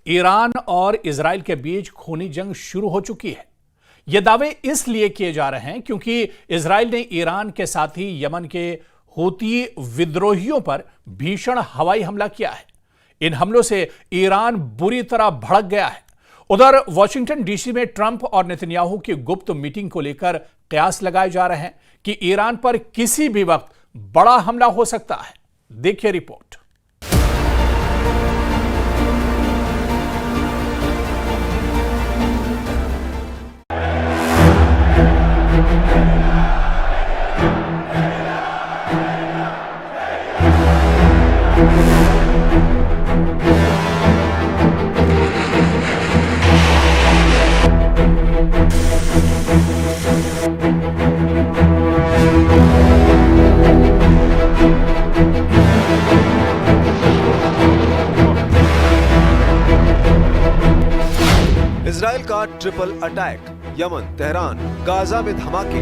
Iran और Israel के बीच खूनी जंग शुरू हो चुकी है। ये दावे इसलिए किए जा रहे हैं क्योंकि इजराइल ने ईरान के साथ ही यमन के हूती विद्रोहियों पर भीषण हवाई हमला किया है। इन हमलों से ईरान बुरी तरह भड़क गया है। उधर वॉशिंगटन डीसी में ट्रंप और नेतन्याहू की गुप्त मीटिंग को लेकर कयास लगाए जा रहे हैं कि ईरान पर किसी भी वक्त बड़ा हमला हो सकता है। देखिए रिपोर्ट। इजराइल का triple attack, Yemen, Tehran, Gaza में धमाके।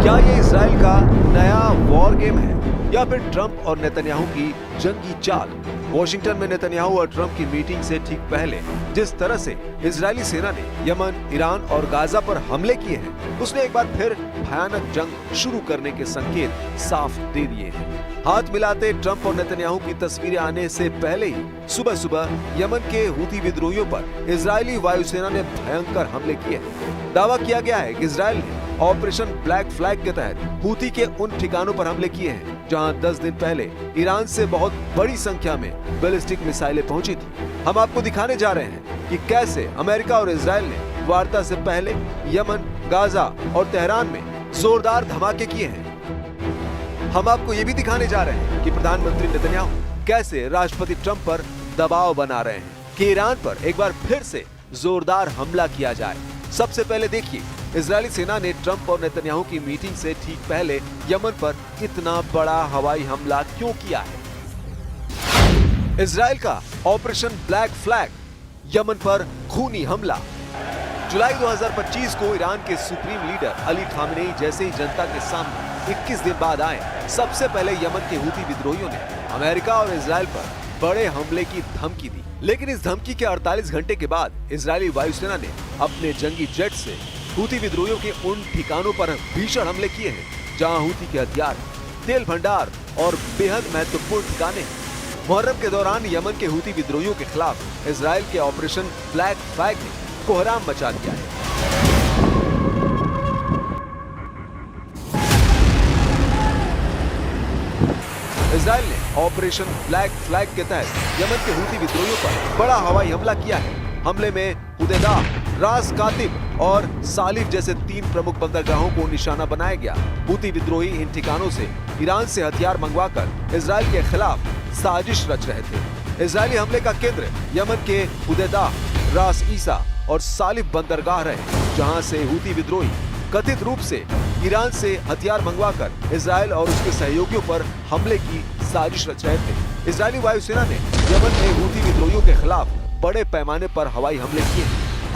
क्या ये इजराइल का नया वॉर गेम है या फिर ट्रंप और नेतन्याहू की जंगी चाल? वॉशिंगटन में नेतन्याहू और ट्रंप की मीटिंग से ठीक पहले जिस तरह से इजरायली सेना ने यमन, ईरान और गाजा पर हमले किए हैं, उसने एक बार फिर भयानक जंग शुरू करने के संकेत साफ दे दिए हैं। हाथ मिलाते ट्रंप और नेतन्याहू की तस्वीरें आने से पहले ही सुबह सुबह यमन के हूती विद्रोहियों पर इजरायली वायुसेना ने भयंकर हमले किए हैं। दावा किया गया है कि इजराइल ने ऑपरेशन ब्लैक फ्लैग के तहत हूती के उन ठिकानों पर हमले किए हैं जहां 10 दिन पहले ईरान से बहुत बड़ी संख्या में बैलिस्टिक मिसाइलें पहुंची थी। हम आपको दिखाने जा रहे हैं कि कैसे अमेरिका और इजराइल ने वार्ता से पहले यमन, गाजा और तेहरान में जोरदार धमाके किए हैं। हम आपको ये भी दिखाने जा रहे हैं कि प्रधानमंत्री नेतन्याहू कैसे राष्ट्रपति ट्रंप पर दबाव बना रहे हैं कि ईरान पर एक बार फिर से जोरदार हमला किया जाए। सबसे पहले देखिए, इजरायली सेना ने ट्रंप और नेतन्याहू की मीटिंग से ठीक पहले यमन पर इतना बड़ा हवाई हमला क्यों किया है? इजराइल का ऑपरेशन ब्लैक फ्लैग, यमन पर खूनी हमला। जुलाई 2025 को ईरान के सुप्रीम लीडर अली खामेनेई जैसे ही जनता के सामने 21 दिन बाद आए, सबसे पहले यमन के हूती विद्रोहियों ने अमेरिका और इजराइल पर बड़े हमले की धमकी दी। लेकिन इस धमकी के 48 घंटे के बाद इजरायली वायुसेना ने अपने जंगी जेट से हूती विद्रोहियों के उन ठिकानों पर भीषण हमले किए हैं जहां हूती के हथियार, तेल भंडार और बेहद महत्वपूर्ण ठिकाने हैं। मुहर्रम के दौरान यमन के हूती विद्रोहियों के खिलाफ इजराइल के ऑपरेशन ब्लैक फ्लैग ने कोहराम मचा दिया है। इजराइल ने ऑपरेशन ब्लैक फ्लैग के तहत यमन के हूती विद्रोहियों पर बड़ा हवाई हमला किया है। हमले में हुदैदा, रास कातिब और सालिफ जैसे 3 प्रमुख बंदरगाहों को निशाना बनाया गया। हूती विद्रोही इन ठिकानों से ईरान से हथियार मंगवाकर इजराइल के खिलाफ साजिश रच रहे थे। इजरायली हमले का केंद्र यमन के हुदैदा, रास ईसा और सालिफ बंदरगाह रहे, जहां से हूती विद्रोही कथित रूप से ईरान से हथियार मंगवाकर इजराइल और उसके सहयोगियों पर हमले की साजिश रच रहे थे। इजरायली वायुसेना ने यमन में हूती विद्रोहियों के खिलाफ बड़े पैमाने पर हवाई हमले किए।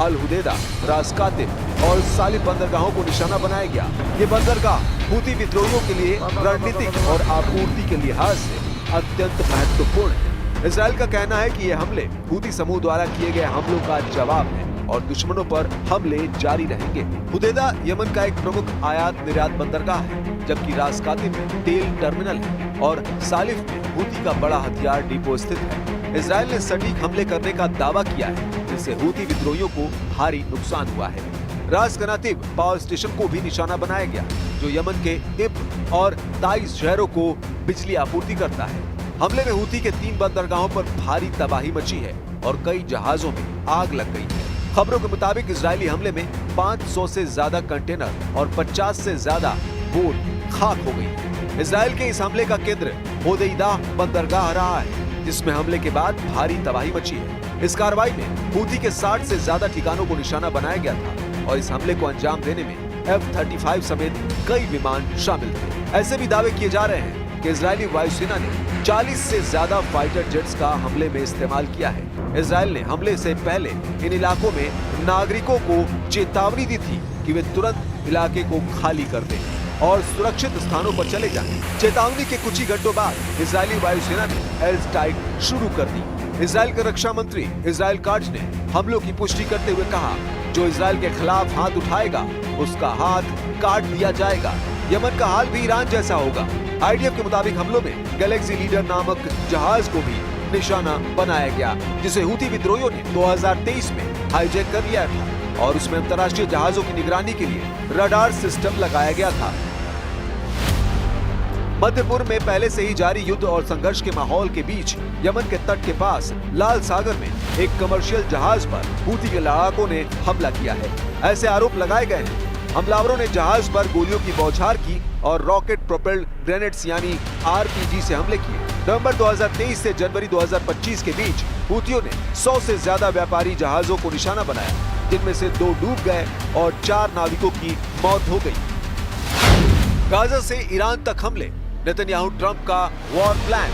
अल हुदैदा, रास कातिब और सालिफ बंदरगाहों को निशाना बनाया गया। ये बंदरगाह हूती विद्रोहियों के लिए रणनीतिक और आपूर्ति के लिहाज से अत्यंत महत्वपूर्ण है। इजराइल का कहना है कि ये हमले हूती समूह द्वारा किए गए हमलों का जवाब है और दुश्मनों पर हमले जारी रहेंगे। हुदैदा यमन का एक प्रमुख आयात निर्यात बंदरगाह है, जबकि रास कातिब में तेल टर्मिनल है और सालिफ में हूती का बड़ा हथियार डिपो स्थित है। इजराइल ने सटीक हमले करने का दावा किया है, जिससे हूती विद्रोहियों को भारी नुकसान हुआ है। रास कनातिब पावर स्टेशन को भी निशाना बनाया गया, जो यमन के इब्न और ताइज शहरों को बिजली आपूर्ति करता है। हमले में हूती के 3 बंदरगाहों पर भारी तबाही मची है और कई जहाजों में आग लग गई है। खबरों के मुताबिक इजरायली हमले में 500 से ज्यादा कंटेनर और 50 से ज्यादा बोट खाक हो गई। इजराइल के इस हमले का केंद्र हुदैदा बंदरगाह रहा है, जिसमें हमले के बाद भारी तबाही मची है। इस कार्रवाई में हूती के 60 से ज्यादा ठिकानों को निशाना बनाया गया था और इस हमले को अंजाम देने में F-35 समेत कई विमान शामिल थे। ऐसे भी दावे किए जा रहे हैं कि इजरायली वायुसेना ने 40 से ज्यादा फाइटर जेट्स का हमले में इस्तेमाल किया है। इजराइल ने हमले से पहले इन इलाकों में नागरिकों को चेतावनी दी थी कि वे तुरंत इलाके को खाली कर दें और सुरक्षित स्थानों पर चले जाएं। चेतावनी के कुछ ही घंटों बाद इजरायली वायुसेना ने एयर स्ट्राइक शुरू कर दी। इजरायल के रक्षा मंत्री इजराइल काट्ज ने हमलों की पुष्टि करते हुए कहा, जो इजरायल के खिलाफ हाथ उठाएगा उसका हाथ काट दिया जाएगा। यमन का हाल भी ईरान जैसा होगा। आईडीएफ के मुताबिक हमलों में गैलेक्सी लीडर नामक जहाज को भी निशाना बनाया गया, जिसे हुती विद्रोहियों ने 2023 में हाईजैक कर लिया था और उसमें अंतर्राष्ट्रीय जहाजों की निगरानी के लिए रडार सिस्टम लगाया गया था। मध्य पूर्व में पहले से ही जारी युद्ध और संघर्ष के माहौल के बीच यमन के तट के पास लाल सागर में एक कमर्शियल जहाज पर हुती के लड़ाकों ने हमला किया है। ऐसे आरोप लगाए गए हैं। हमलावरों ने जहाज पर गोलियों की बौछार की और रॉकेट प्रोपेल्ड ग्रेनेड्स यानी आरपीजी से हमले किए। नवंबर 2023 से जनवरी 2025 के बीच हुतियों ने 100 से ज्यादा व्यापारी जहाजों को निशाना बनाया, जिनमें से 2 डूब गए और 4 नाविकों की मौत हो गई। गाजा से ईरान तक हमले, नेतन्याहू ट्रंप का वॉर प्लान।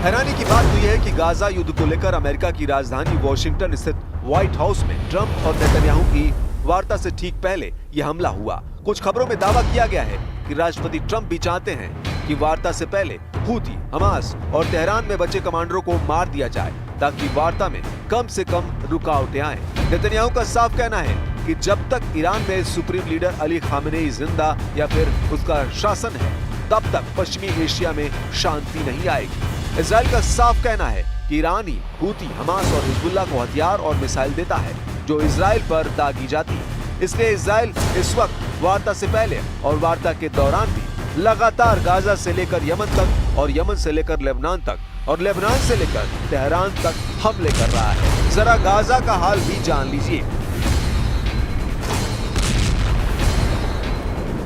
हैरानी की बात तो यह है कि गाजा युद्ध को लेकर अमेरिका की राजधानी वॉशिंगटन स्थित व्हाइट हाउस में ट्रंप और नेतन्याहू की वार्ता से ठीक पहले यह हमला हुआ। कुछ खबरों में दावा किया गया है कि राष्ट्रपति ट्रंप भी चाहते हैं कि वार्ता से पहले हुती, हमास और तेहरान में बचे कमांडरों को मार दिया जाए, ताकि वार्ता में कम से कम रुकावटें आए। नेतन्याहू का साफ कहना है कि जब तक ईरान में सुप्रीम लीडर अली खामेनेई जिंदा या फिर उसका शासन है, तब तक पश्चिमी एशिया में शांति नहीं आएगी। इजराइल का साफ कहना है कि ईरान ही हुती, हमास और हिजबुल्लाह को हथियार और मिसाइल देता है, जो इजराइल पर दागी जाती है। इसलिए इजराइल इस वक्त वार्ता से पहले और वार्ता के दौरान भी लगातार गाजा से लेकर यमन तक और यमन से लेकर लेबनान तक और लेबनान से लेकर तेहरान तक हमले कर रहा है। जरा गाजा का हाल भी जान लीजिए।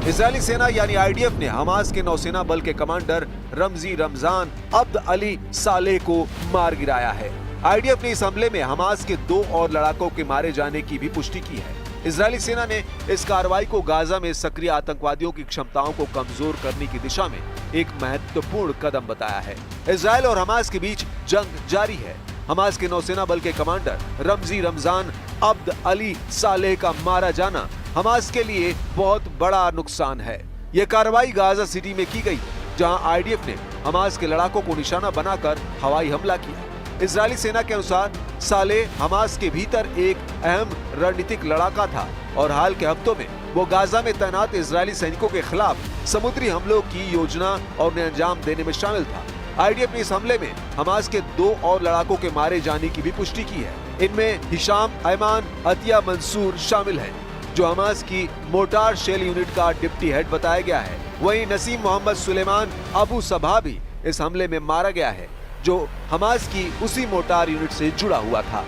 इजरायली सेना यानी आईडीएफ ने हमास के नौसेना बल के कमांडर रमजी रमजान अब्द अली सालेह को मार गिराया है। आईडीएफ ने इस हमले में हमास के 2 और लड़ाकों के मारे जाने की भी पुष्टि की है। इजरायली सेना ने इस कार्रवाई को गाजा में सक्रिय आतंकवादियों की क्षमताओं को कमजोर करने की दिशा में एक महत्वपूर्ण कदम बताया है। इजरायल और हमास के बीच जंग जारी है। हमास के नौसेना बल के कमांडर रमजी रमजान अब्द अली सालेह का मारा जाना हमास के लिए बहुत बड़ा नुकसान है। यह कार्रवाई गाजा सिटी में की गई, जहां आईडीएफ ने हमास के लड़ाकों को निशाना बनाकर हवाई हमला किया। इजरायली सेना के अनुसार सालेह हमास के भीतर एक अहम रणनीतिक लड़ाका था और हाल के हफ्तों में वो गाजा में तैनात इजरायली सैनिकों के खिलाफ समुद्री हमलों की योजना और उन्हें अंजाम देने में शामिल था। आईडीएफ ने इस हमले में हमास के 2 और लड़ाकों के मारे जाने की भी पुष्टि की है। इनमें हिशाम अयमान अतिया मंसूर शामिल है, जो हमास की मोर्टार शेल यूनिट का डिप्टी हेड बताया गया है। वहीं नसीम मोहम्मद सुलेमान अबू सबा भी इस हमले में मारा गया है, जो हमास की उसी मोर्टार यूनिट से जुड़ा हुआ था।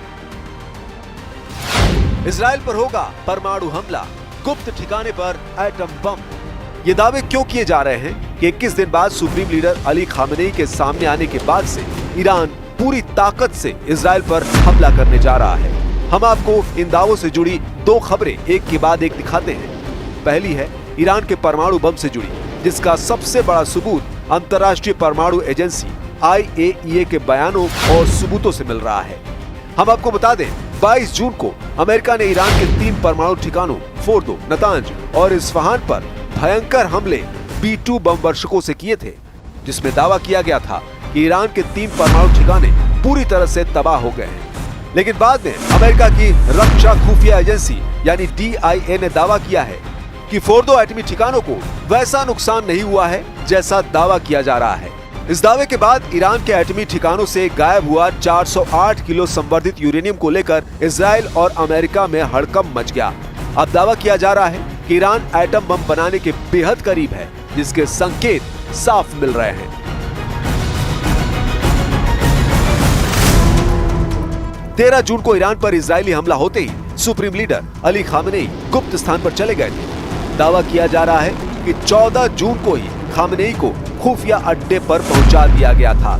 इजराइल पर होगा परमाणु हमला, गुप्त ठिकाने पर एटम बम। ये दावे क्यों किए जा रहे हैं कि 21 दिन बाद सुप्रीम लीडर अली खामेनेई के सामने आने के बाद से ईरान पूरी ताकत से इजराइल पर हमला करने जा रहा है। हम आपको इन दावों से जुड़ी 2 खबरें एक के बाद एक दिखाते हैं। पहली है ईरान के परमाणु बम से जुड़ी, जिसका सबसे बड़ा सबूत अंतर्राष्ट्रीय परमाणु एजेंसी IAEA के बयानों और सबूतों से मिल रहा है। हम आपको बता दें, 22 जून को अमेरिका ने ईरान के 3 परमाणु ठिकानों फोर्दो, नतांज और इस्फहान पर भयंकर हमले B-2 बम वर्षकों से किए थे, जिसमें दावा किया गया था कि ईरान के 3 परमाणु ठिकाने पूरी तरह से तबाह हो गए हैं। लेकिन बाद में अमेरिका की रक्षा खुफिया एजेंसी यानी DIA ने दावा किया है कि फोर्दो एटमी ठिकानों को वैसा नुकसान नहीं हुआ है जैसा दावा किया जा रहा है। इस दावे के बाद ईरान के एटमी ठिकानों से गायब हुआ 408 किलो संवर्धित यूरेनियम को लेकर इजराइल और अमेरिका में हड़कंप मच गया। अब दावा किया जा रहा है कि ईरान एटम बम बनाने के बेहद करीब है, जिसके संकेत साफ मिल रहे हैं। 13 जून को ईरान पर इजरायली हमला होते ही सुप्रीम लीडर अली खामेनेई गुप्त स्थान पर चले गए थे। दावा किया जा रहा है कि 14 जून को ही खामेनेई को खुफिया अड्डे पर पहुंचा दिया गया था।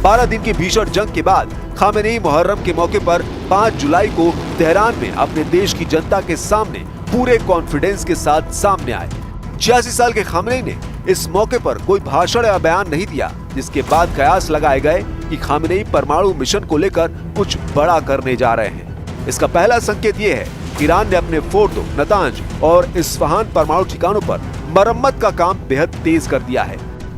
12 दिन की भीषण जंग के बाद खामेनेई मुहर्रम के मौके पर 5 जुलाई को तेहरान में अपने देश की जनता के सामने पूरे कॉन्फिडेंस के साथ सामने आए। 86 साल के खामेनेई ने इस मौके पर कोई भाषण या बयान नहीं दिया, जिसके बाद कयास लगाए गए कि खामेनेई परमाणु मिशन को लेकर कुछ बड़ा करने जा रहे हैं। इसका पहला संकेत ये है ईरान ने अपने फोर्दो, नतांज और इस्फहान परमाणु ठिकानों पर मरम्मत का काम बेहद तेज कर दिया है।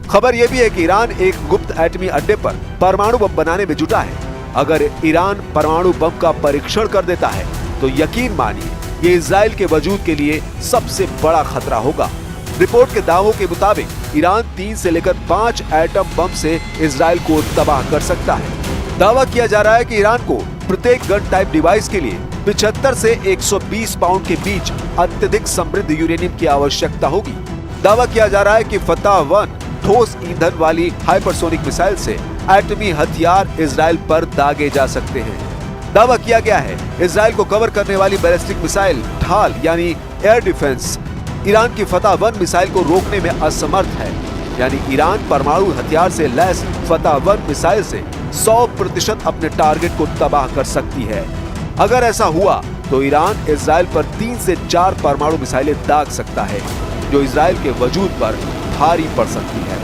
खबर यह भी है कि ईरान एक गुप्त एटमी अड्डे पर परमाणु बम बनाने में जुटा है। अगर ईरान परमाणु बम का परीक्षण कर देता है तो यकीन मानिए ये इजराइल के वजूद के लिए सबसे बड़ा खतरा होगा। रिपोर्ट के दावों के मुताबिक ईरान 3 से लेकर 5 एटम बम से इजराइल को तबाह कर सकता है। दावा किया जा रहा है कि ईरान को प्रत्येक गन टाइप डिवाइस के लिए 75 से 120 पाउंड के बीच अत्यधिक समृद्ध यूरेनियम की आवश्यकता होगी। दावा किया जा रहा है कि फतह-1 ठोस ईंधन वाली हाइपरसोनिक मिसाइल से एटमी हथियार इजराइल पर दागे जा सकते हैं। दावा किया गया है इजराइल को कवर करने वाली बैलिस्टिक मिसाइल ढाल यानी एयर डिफेंस ईरान की फतह-1 मिसाइल को रोकने में असमर्थ है। यानी ईरान परमाणु हथियार से लैस फतह-1 मिसाइल से 100% अपने टारगेट को तबाह कर सकती है। अगर ऐसा हुआ तो ईरान इजराइल पर 3 से 4 परमाणु मिसाइलें दाग सकता है, जो इजराइल के वजूद पर भारी पड़ सकती है।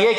1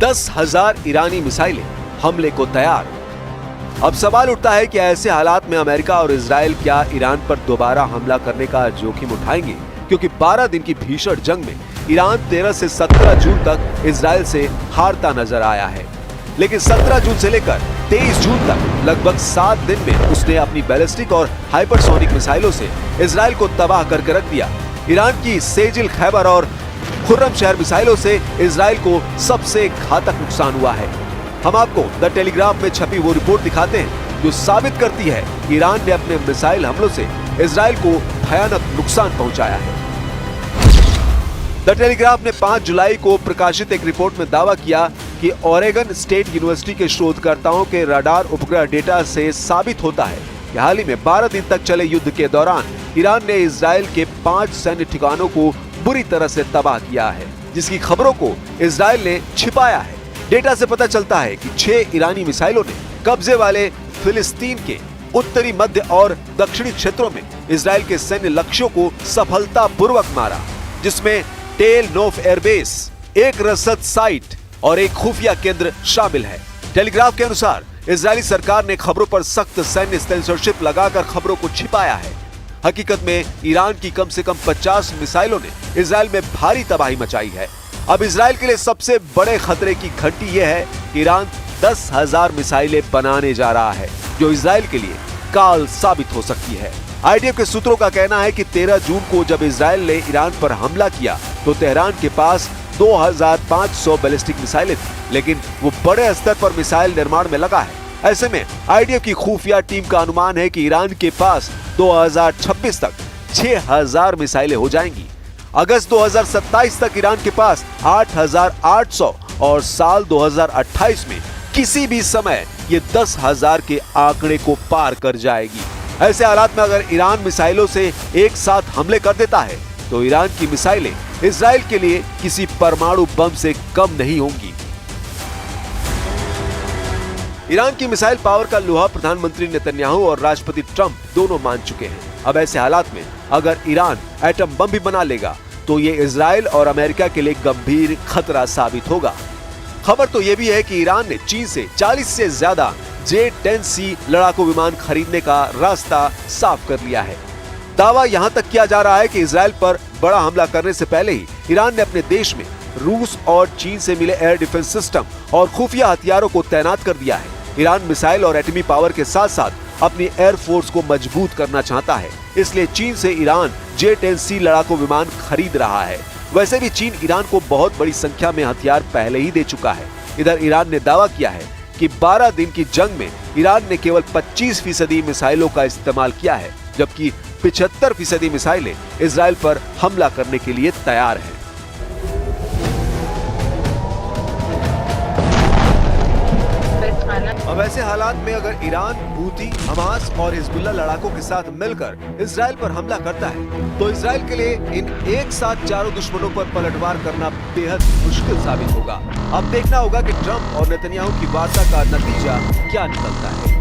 10,000 ईरानी मिसाइलें हमले को तैयार। अब सवाल उठता है कि ऐसे हालात में अमेरिका और इजराइल क्या ईरान पर दोबारा हमला करने का जोखिम उठाएंगे, क्योंकि 12 दिन की भीषण जंग में ईरान 13 से 17 जून तक इजराइल से हारता नजर आया है। लेकिन 17 जून से लेकर 23 जून तक लगभग 7 दिन में उसने अपनी बैलिस्टिक और हाइपरसोनिक मिसाइलों से इजराइल को तबाह करके रख दिया। ईरान की सेजिल, खैबर और खुर्रमशहर मिसाइलों से इजराइल को सबसे घातक नुकसान हुआ है। हम आपको द टेलीग्राफ में छपी वो रिपोर्ट दिखाते हैं जो साबित करती है कि ईरान ने अपने मिसाइल हमलों से इजराइल को भयानक नुकसान पहुंचाया है। द टेलीग्राफ ने 5 जुलाई को प्रकाशित एक रिपोर्ट में दावा किया कि ओरेगन स्टेट यूनिवर्सिटी के शोधकर्ताओं के रडार उपग्रह डेटा से साबित होता है कि हाल ही में 12 दिन तक चले युद्ध के दौरान ईरान ने इजराइल के 5 सैन्य ठिकानों को बुरी तरह से तबाह किया है, जिसकी खबरों को इजराइल ने छिपाया है। डेटा से पता चलता है कि 6 ईरानी मिसाइलों ने कब्जे वाले फिलिस्तीन के उत्तरी, मध्य और दक्षिणी क्षेत्रों में इजराइल के सैन्य लक्ष्यों को सफलतापूर्वक मारा, जिसमें टेल नोफ एयरबेस, एक रसद साइट और एक खुफिया केंद्र शामिल है। टेलीग्राफ के अनुसार इजरायली सरकार ने खबरों पर सख्त सैन्य सेंसरशिप लगाकर खबरों को छिपाया है। हकीकत में ईरान की कम से कम 50 मिसाइलों ने इजराइल में भारी तबाही मचाई है। अब इजराइल के लिए सबसे बड़े खतरे की घंटी यह है कि ईरान 10,000 मिसाइलें बनाने जा रहा है, जो इजराइल के लिए काल साबित हो सकती है। आईडीएफ के सूत्रों का कहना है कि 13 जून को जब इजराइल ने ईरान पर हमला किया तो तेहरान के पास 2500 बैलिस्टिक मिसाइलें थी, लेकिन वो बड़े स्तर पर मिसाइल निर्माण में लगा है। ऐसे में आईडीएफ की खुफिया टीम का अनुमान है कि ईरान के पास 2026 तक 6000 मिसाइलें हो जाएंगी। अगस्त 2027 तक ईरान के पास 8800 और साल 2028 में किसी भी समय ये 10,000 के आंकड़े को पार कर जाएगी। ऐसे हालात में अगर ईरान मिसाइलों से एक साथ हमले कर देता है तो ईरान की मिसाइलें इजराइल के लिए किसी परमाणु बम से कम नहीं होंगी। ईरान की मिसाइल पावर का लोहा प्रधानमंत्री नेतन्याहू और राष्ट्रपति ट्रंप दोनों मान चुके हैं। अब ऐसे हालात में अगर ईरान एटम बम भी बना लेगा तो ये इजराइल और अमेरिका के लिए गंभीर खतरा साबित होगा। खबर तो ये भी है कि ईरान ने चीन से 40 से ज्यादा J-10C लड़ाकू विमान खरीदने का रास्ता साफ कर लिया है। दावा यहां तक किया जा रहा है कि इजराइल पर बड़ा हमला करने से पहले ही ईरान ने अपने देश में रूस और चीन से मिले एयर डिफेंस सिस्टम और खुफिया हथियारों को तैनात कर दिया है। ईरान मिसाइल और एटमी पावर के साथ साथ अपनी एयर फोर्स को मजबूत करना चाहता है, इसलिए चीन से ईरान J-10C लड़ाकू विमान खरीद रहा है। वैसे भी चीन ईरान को बहुत बड़ी संख्या में हथियार पहले ही दे चुका है। इधर ईरान ने दावा किया है कि 12 दिन की जंग में ईरान ने केवल 25% मिसाइलों का इस्तेमाल किया है, जबकि 75% मिसाइलें इजराइल पर हमला करने के लिए तैयार हैं। अब ऐसे हालात में अगर ईरान, हूती, हमास और हिजबुल्लाह लड़ाकों के साथ मिलकर इजराइल पर हमला करता है, तो इजराइल के लिए इन एक साथ चारों दुश्मनों पर पलटवार करना बेहद मुश्किल साबित होगा। अब देखना होगा कि ट्रंप और नेतन्याहू की वार्ता का नतीजा क्या निकलता है।